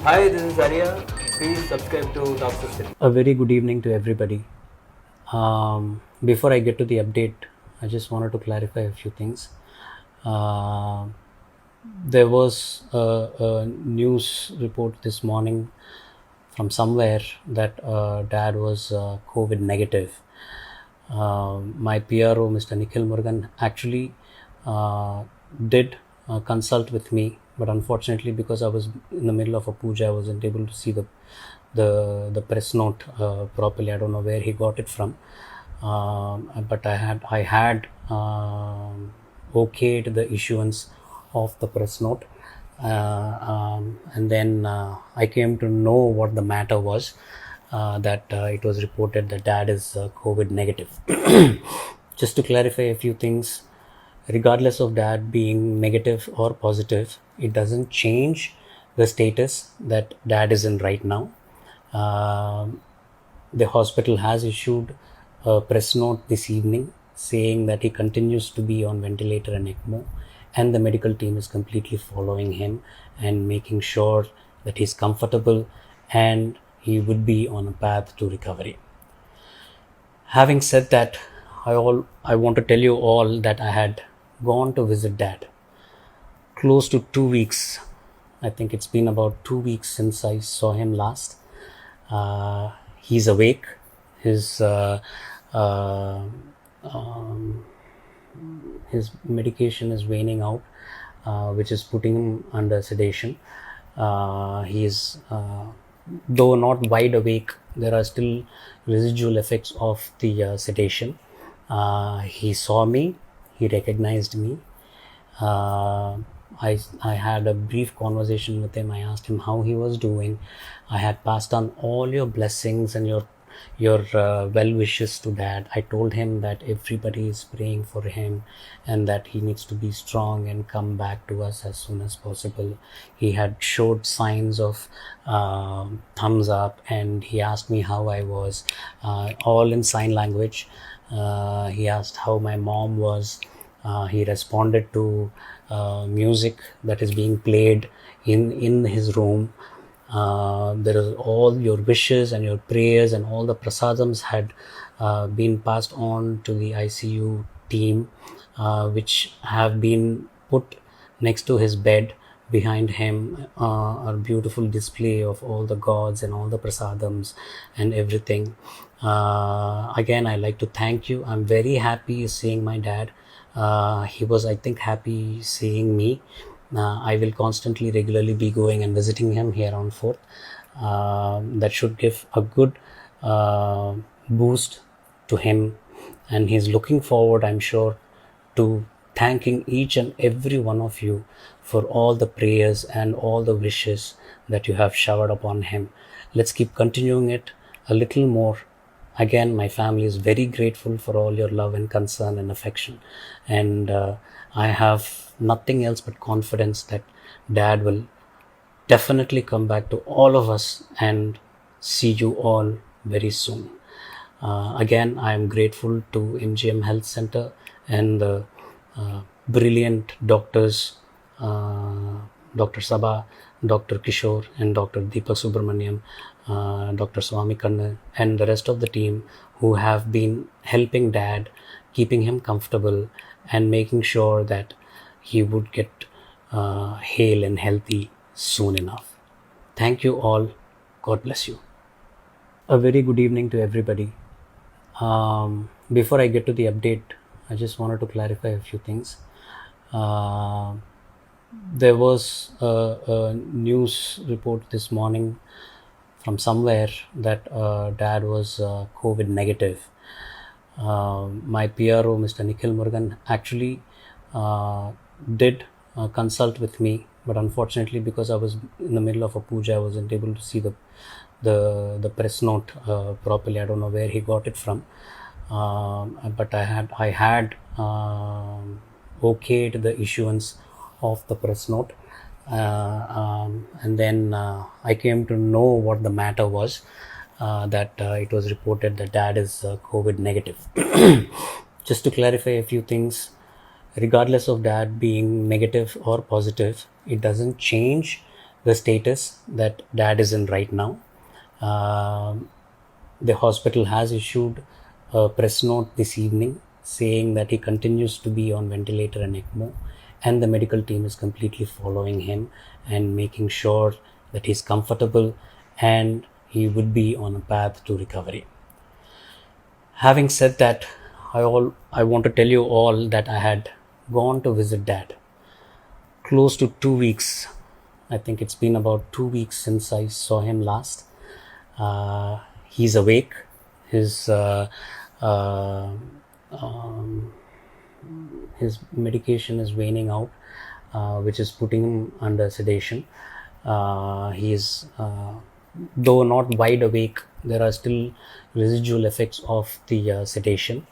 Hi, this is Arya. Please subscribe to Doctor City. A very good evening to everybody. Before I get to the update, I just wanted to clarify a few things. Uh, there was a news report this morning from somewhere that dad was COVID negative. My PRO, Mr. Nikhil Murugan, actually uh, did consult with me, but unfortunately, because I was in the middle of a puja, I wasn't able to see the press note properly. I don't know where he got it from, but I had okayed the issuance of the press note, and then I came to know what the matter was. That it was reported that dad is COVID negative. Just to clarify a few things, regardless of dad being negative or positive, it doesn't change the status that dad is in right now. Um the hospital has issued a press note this evening saying that he continues to be on ventilator and ECMO, and the medical team is completely following him and making sure that he's comfortable and he would be on a path to recovery. Having said that, I want to tell you all that I had gone to visit dad close to 2 weeks. I think it's been about 2 weeks since I saw him last. He's awake. His uh, um, his medication is waning out, which is putting him under sedation. He's though not wide awake, there are still residual effects of the sedation. He saw me, he recognized me. uh, I had a brief conversation with him. I asked him how he was doing. I had passed on all your blessings and your well wishes to dad. I told him that everybody is praying for him and that he needs to be strong and come back to us as soon as possible. He had showed signs of thumbs up, and he asked me how I was, all in sign language. He asked how my mom was. He responded to music that is being played in his room. There is all your wishes and your prayers and all the prasadams had been passed on to the ICU team, which have been put next to his bed. Behind him, a beautiful display of all the gods and all the prasadams and everything. Again, I like to thank you. I'm very happy seeing my dad. He was, I think, happy seeing me. I will constantly, regularly be going and visiting him here on 4th. That should give a good boost to him, and he's looking forward, I'm sure, to thanking each and every one of you for all the prayers and all the wishes that you have showered upon him. Let's keep continuing it a little more. Again, my family is very grateful for all your love and concern and affection, and I have nothing else but confidence that dad will definitely come back to all of us and see you all very soon. Again, I am grateful to MGM Health Center and the brilliant doctors, Dr. Sabha, Dr. Kishore, and Dr. Deepak Subramaniam, Dr. Swami Kannan, and the rest of the team who have been helping dad, keeping him comfortable, and making sure that he would get hale and healthy soon enough. Thank you all. God bless you. A very good evening to everybody. Before I get to the update, I just wanted to clarify a few things. Uh, there was a news report this morning from somewhere that dad was COVID negative. My PRO, Mr. Nikhil Murugan, actually did consult with me, but unfortunately, because I was in the middle of a puja, I wasn't able to see the press note properly. I don't know where he got it from, but I had okayed the issuance of the press note, and then I came to know what the matter was. That it was reported that dad is COVID negative. Just to clarify a few things, regardless of dad being negative or positive, it doesn't change the status that dad is in right now. The hospital has issued a press note this evening saying that he continues to be on ventilator and ECMO, and the medical team is completely following him and making sure that he's comfortable and he would be on a path to recovery. Having said that, I want to tell you all that I had gone to visit dad close to 2 weeks. I think it's been about 2 weeks since I saw him last. He's awake. Uh, um, his medication is waning out, which is putting him under sedation. He's though not wide awake, there are still residual effects of the sedation.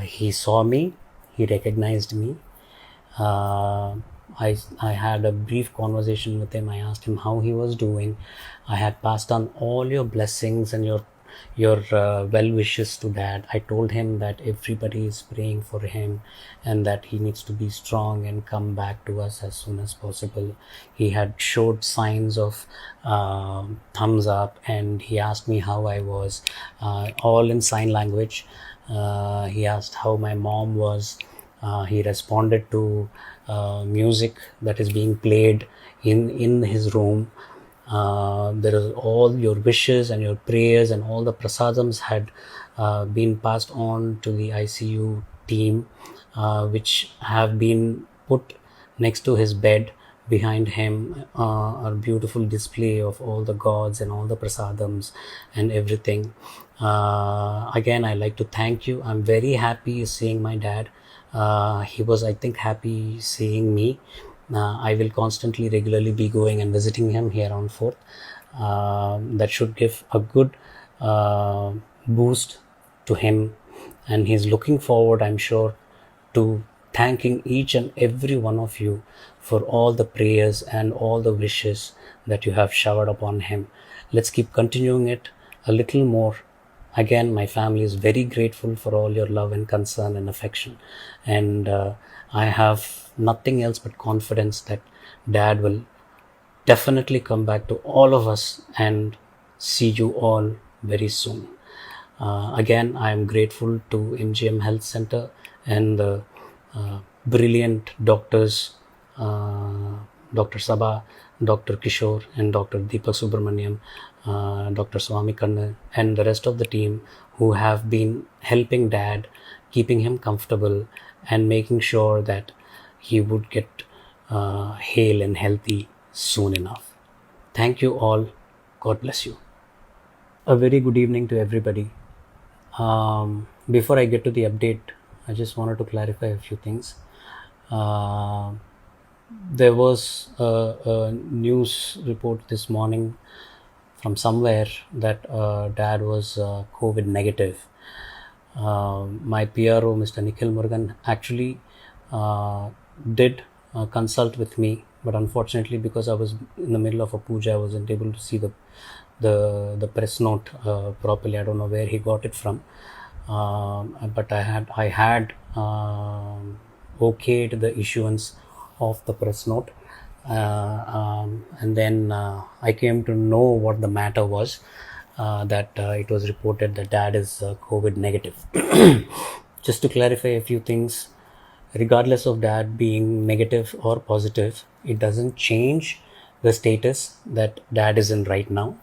He saw me, he recognized me. I had a brief conversation with him. I asked him how he was doing. I had passed on all your blessings and your well wishes to dad. I told him that everybody is praying for him and that he needs to be strong and come back to us as soon as possible. He had showed signs of thumbs up, and he asked me how I was, all in sign language. He asked how my mom was. He responded to music that is being played in his room. There is all your wishes and your prayers and all the prasadams had been passed on to the ICU team, which have been put next to his bed. Behind him, a beautiful display of all the gods and all the prasadams and everything. Again, I like to thank you. I'm very happy seeing my dad. He was, I think, happy seeing me. I will constantly, regularly be going and visiting him here on 4th. That should give a good boost to him, and he's looking forward, I'm sure, to thanking each and every one of you for all the prayers and all the wishes that you have showered upon him. Let's keep continuing it a little more. Again, my family is very grateful for all your love and concern and affection, and I have nothing else but confidence that dad will definitely come back to all of us and see you all very soon. Again, I am grateful to MGM Health Center and the brilliant doctors, Dr. Sabha, Dr. Kishore, and Dr. Deepak Subramaniam, Dr. Swami Kannan, and the rest of the team who have been helping dad, keeping him comfortable, and making sure that he would get hale and healthy soon enough. Thank you all. God bless you. A very good evening to everybody. Before I get to the update, I just wanted to clarify a few things. There was a news report this morning from somewhere that dad was COVID negative. My PRO, Mr. Nikhil Murugan, actually did consult with me, but unfortunately, because I was in the middle of a puja, I wasn't able to see the press note properly. I don't know where he got it from, but I had okayed the issuance of the press note, and then I came to know what the matter was. That it was reported that dad is COVID negative. Just to clarify a few things, regardless of dad being negative or positive, it doesn't change the status that dad is in right now.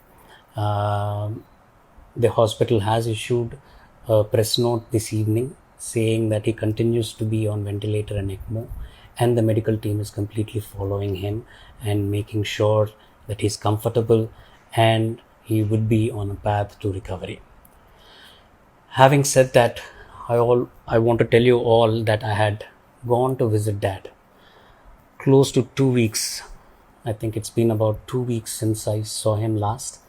The hospital has issued a press note this evening saying that he continues to be on ventilator and ECMO, and the medical team is completely following him and making sure that he's comfortable and he would be on a path to recovery. Having said that, I want to tell you all that I had gone to visit dad close to 2 weeks. I think it's been about 2 weeks since I saw him last.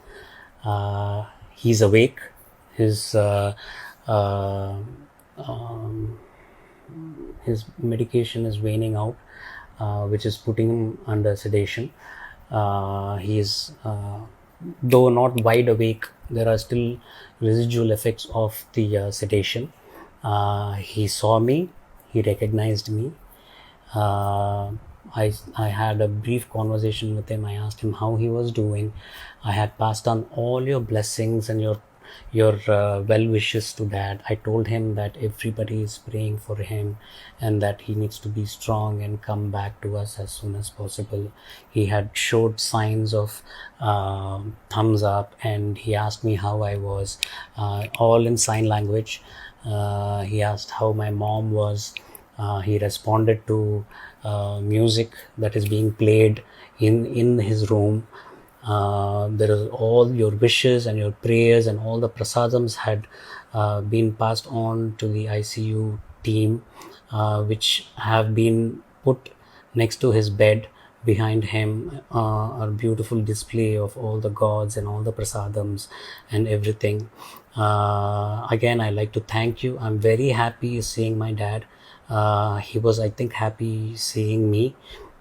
He's awake. His medication is waning out, which is putting him under sedation. He's though not wide awake, there are still residual effects of the sedation. He saw me, he recognized me. I had a brief conversation with him. I asked him how he was doing. I had passed on all your blessings and your well wishes to dad. I told him that everybody is praying for him and that he needs to be strong and come back to us as soon as possible. He had showed signs of thumbs up, and he asked me how I was, all in sign language. He asked how my mom was. He responded to music that is being played in his room. There is all your wishes and your prayers and all the prasadams had been passed on to the ICU team, which have been put next to his bed. Behind him, a beautiful display of all the gods and all the prasadams and everything. Again, I like to thank you. I'm very happy seeing my dad. He was, I think, happy seeing me.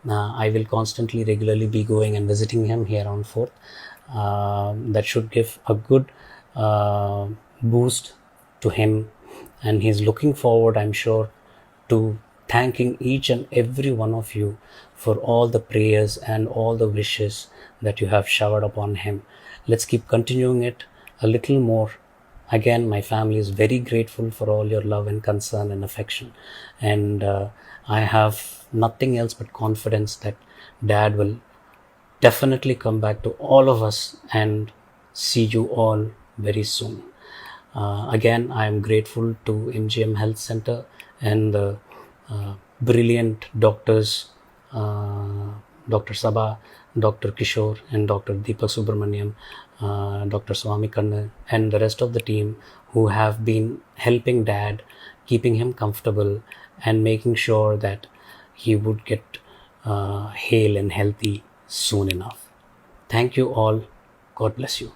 I will constantly, regularly be going and visiting him here on 4th. That should give a good boost to him, and he's looking forward, I'm sure, to thanking each and every one of you for all the prayers and all the wishes that you have showered upon him. Let's keep continuing it a little more. Again, my family is very grateful for all your love and concern and affection, and I have nothing else but confidence that dad will definitely come back to all of us and see you all very soon. Again, I am grateful to MGM Health Center and the brilliant doctors, Dr. Sabha, Dr. Kishore, and Dr. Deepak Subramaniam, Dr. Swami Kanna, and the rest of the team who have been helping dad, keeping him comfortable, and making sure that he would get hale and healthy soon enough. Thank you all. God bless you.